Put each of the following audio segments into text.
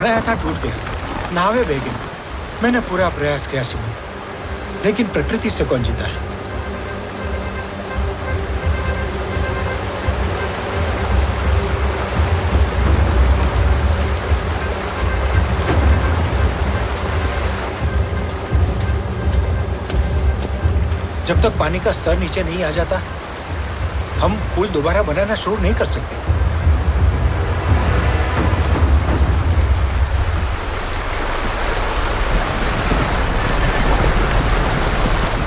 बनाया था टूट गया, नावे बह गई। मैंने पूरा प्रयास किया सिमन, लेकिन प्रकृति से कौन जीता है? जब तक पानी का स्तर नीचे नहीं आ जाता, हम पुल दोबारा बनाना शुरू नहीं कर सकते।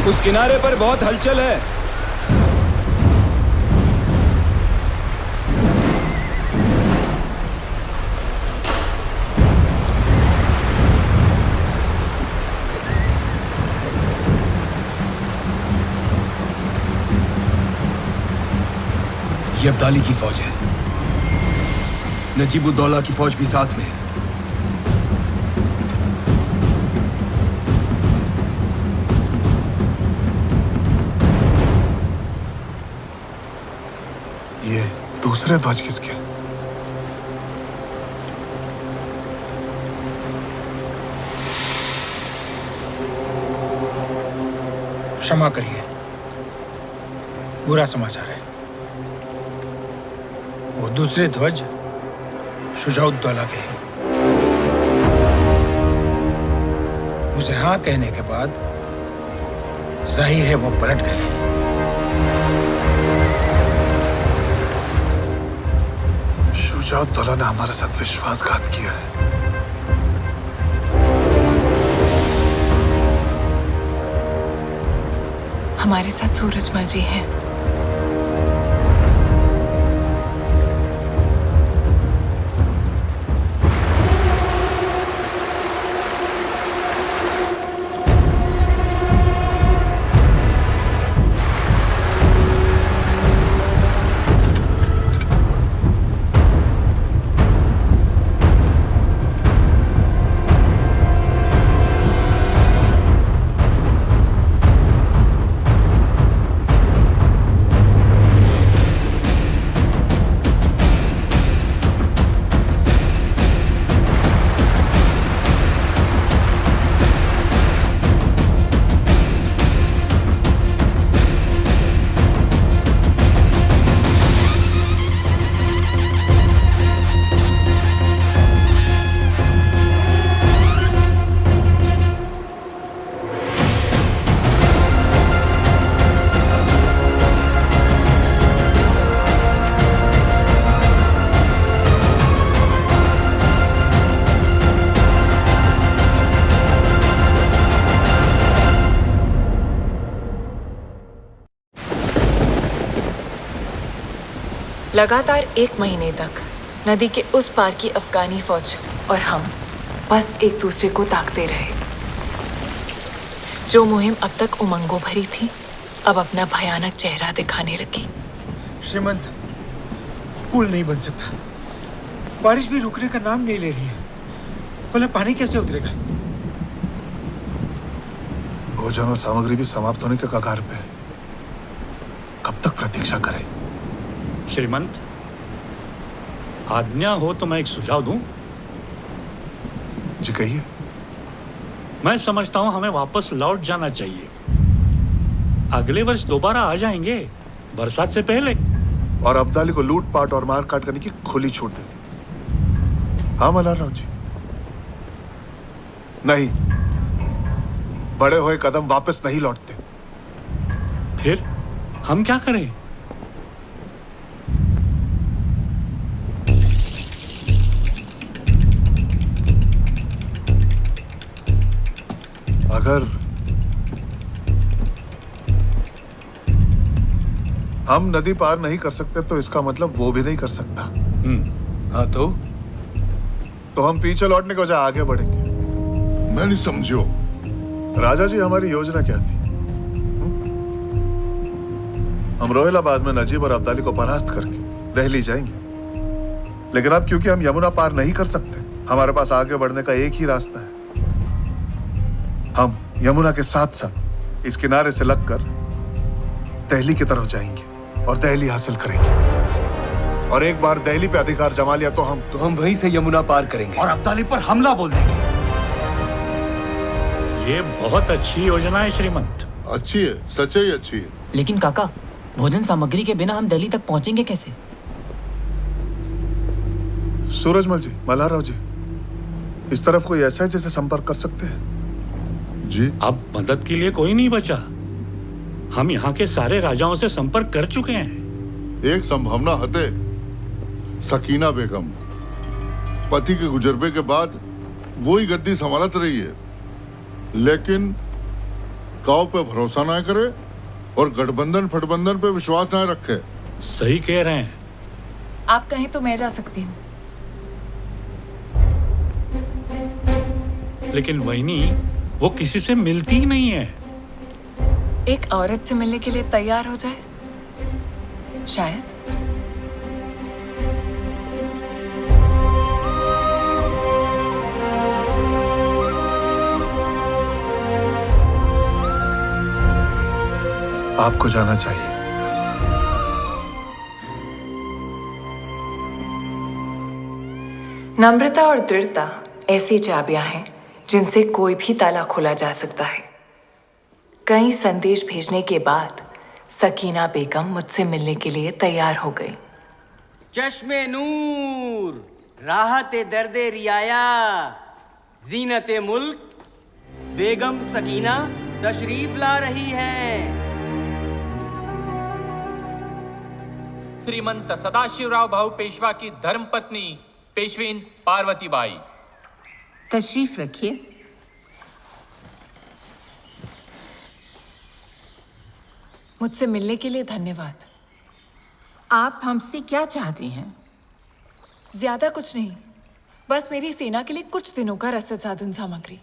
उस किनारे पर बहुत हलचल है। ये अब्दाली की फौज है। नजीबुद्दौला की फौज भी साथ में है। ये दूसरे ध्वज किसके? क्षमा करिए, बुरा समाचार है। वो दूसरे ध्वज शुजाउद्दौला के हैं। उसे हाँ कहने के बाद जाहिर है वो पलट गए हैं। शुजाउद्दौला ने हमारे साथ विश्वासघात किया है। हमारे साथ सूरजमल जी हैं। लगातार 1 महीने तक नदी के उस पार की अफगानी फौज और हम बस एक दूसरे को ताकते रहे। जो मुहिम अब तक उमंगों भरी थी, अब अपना भयानक चेहरा दिखाने लगी। श्रीमंत, पुल नहीं बन सकता। बारिश भी रुकने का नाम नहीं ले रही है। भला पानी कैसे उतरेगा? भोजन और सामग्री भी समाप्त होने के कगार पे है। कब तक प्रतीक्षा करें? श्रीमंत, आज्ञा हो तो मैं एक सुझाव दूं? जी कहिए। मैं समझता हूं हमें वापस लौट जाना चाहिए। अगले वर्ष दोबारा आ जाएंगे, बरसात से पहले। और अब्दाली को लूटपाट और मारकाट करने की खुली छूट दे दी। हाँ मल्हारराव जी। नहीं, बड़े हुए कदम वापस नहीं लौटते। फिर हम क्या करें? अगर हम नदी पार नहीं कर सकते तो इसका मतलब वो भी नहीं कर सकता। हाँ तो हम पीछे लौटने के बजाय आगे बढ़ेंगे। मैं नहीं समझो। राजा जी, हमारी योजना क्या थी? हम रोहिलाबाद में नजीब और अब्दाली को परास्त करके दिल्ली जाएंगे। लेकिन अब क्योंकि हम यमुना पार नहीं कर सकते, हमारे पास आगे बढ़ने का एक ही रास्ता है। हम यमुना के साथ साथ इस किनारे से लगकर दिल्ली की तरफ जाएंगे और दिल्ली हासिल करेंगे। और एक बार दिल्ली पे अधिकार जमा लिया तो हम वहीं से यमुना पार करेंगे और अब्दाली पर हमला बोल देंगे। ये बहुत अच्छी योजना है श्रीमंत। अच्छी है, सच ही अच्छी है। लेकिन काका, भोजन सामग्री के बिना हम दिल्ली तक पहुंचेंगे कैसे? सूरजमल जी, मल्हाराव जी, इस तरफ कोई ऐसा है जिसे संपर्क कर सकते हैं? जी, अब मदद के लिए कोई नहीं बचा। हम यहाँ के सारे राजाओं से संपर्क कर चुके हैं। एक संभावना हते सकीना बेगम पति के गुजरबे के बाद वो ही गद्दी संभालत रही है, लेकिन काव पे भरोसा ना करे और गठबंधन फटबंधन पे विश्वास ना रखे। सही कह रहे हैं। आप कहें तो मैं जा सकती हूँ। लेकिन वहीनी, वो किसी से मिलती ही नहीं है। एक औरत से मिलने के लिए तैयार हो जाए शायद। आपको जाना चाहिए। नम्रता और दृढ़ता ऐसी चाबियां हैं जिनसे कोई भी ताला खोला जा सकता है। कई संदेश भेजने के बाद सकीना बेगम मुझसे मिलने के लिए तैयार हो गई। चश्मे नूर, राहते दर्दे रियाया, जीनते मुल्क, बेगम सकीना तशरीफ ला रही हैं। श्रीमंत सदाशिवराव भाऊ पेशवा की धर्मपत्नी पेशवीन पार्वतीबाई। तशरीफ रखिए। मुझसे मिलने के लिए धन्यवाद। आप हमसे क्या चाहती हैं? ज्यादा कुछ नहीं, बस मेरी सेना के लिए कुछ दिनों का रसद साधन सामग्री,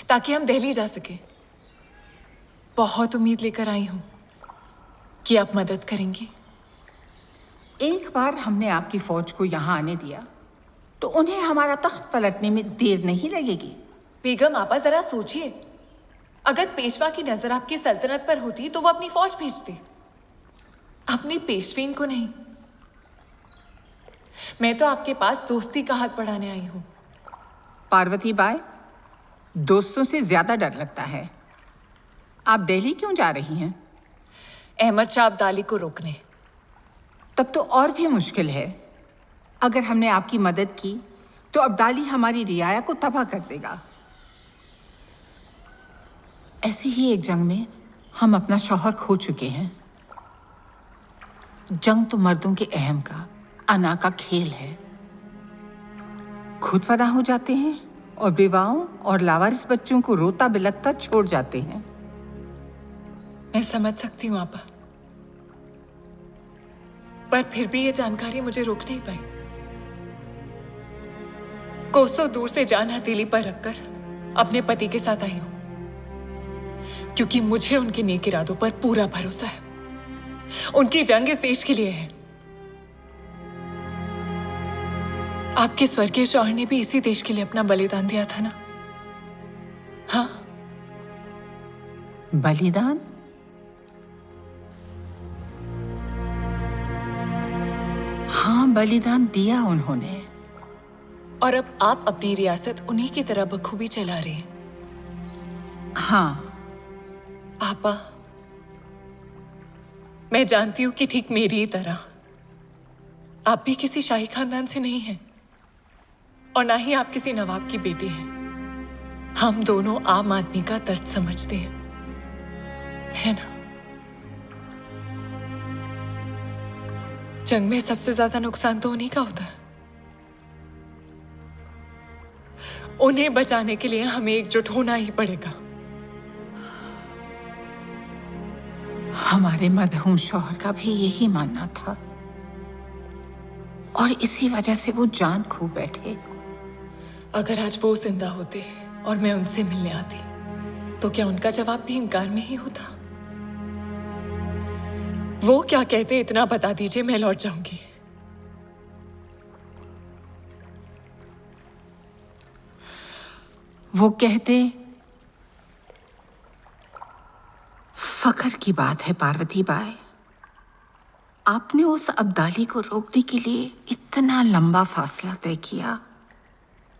ताकि हम दिल्ली जा सके। बहुत उम्मीद लेकर आई हूं कि आप मदद करेंगी। एक बार हमने आपकी फौज को यहाँ आने दिया तो उन्हें हमारा तख्त पलटने में देर नहीं लगेगी। बेगम आपा, जरा सोचिए, अगर पेशवा की नजर आपकी सल्तनत पर होती तो वो अपनी फौज भेजते, अपनी पेशवीन को नहीं। मैं तो आपके पास दोस्ती का हाथ बढ़ाने आई हूं। पार्वती बाई, दोस्तों से ज्यादा डर लगता है। आप दिल्ली क्यों जा रही हैं? अहमद शाह अब्दाली को रोकने। तब तो और भी मुश्किल है। अगर हमने आपकी मदद की तो अब्दाली हमारी रियाया को तबाह कर देगा। ऐसी ही एक जंग में हम अपना शौहर खो चुके हैं। जंग तो मर्दों के अहम का, अना का खेल है। खुद फना हो जाते हैं और बेवाओं और लावारिस बच्चों को रोता बिलखता छोड़ जाते हैं। मैं समझ सकती हूँ आपा, पर फिर भी ये जानकारी मुझे रोक नहीं पाई। कोसों दूर से जान हथेली पर रखकर अपने पति के साथ आई हूं, क्योंकि मुझे उनके नेक इरादों पर पूरा भरोसा है। उनकी जंग इस देश के लिए है। आपके स्वर्गीय शौहर ने भी इसी देश के लिए अपना बलिदान दिया था ना? हाँ, बलिदान? हाँ, बलिदान दिया उन्होंने। और अब आप अपनी रियासत उन्हीं की तरह बखूबी चला रहे हैं। हाँ आपा, मैं जानती हूं कि ठीक मेरी ही तरह आप भी किसी शाही खानदान से नहीं हैं, और ना ही आप किसी नवाब की बेटी हैं। हम दोनों आम आदमी का दर्द समझते हैं, है ना? जंग में सबसे ज्यादा नुकसान तो उन्हीं का होता है। उन्हें बचाने के लिए हमें एकजुट होना ही पड़ेगा। हमारे मरहूम शौहर का भी यही मानना था, और इसी वजह से वो जान खो बैठे। अगर आज वो जिंदा होते और मैं उनसे मिलने आती, तो क्या उनका जवाब भी इनकार में ही होता? वो क्या कहते, इतना बता दीजिए, मैं लौट जाऊंगी। वो कहते, फख्र की बात है पार्वती बाई, आपने उस अब्दाली को रोकने के लिए इतना लंबा फासला तय किया,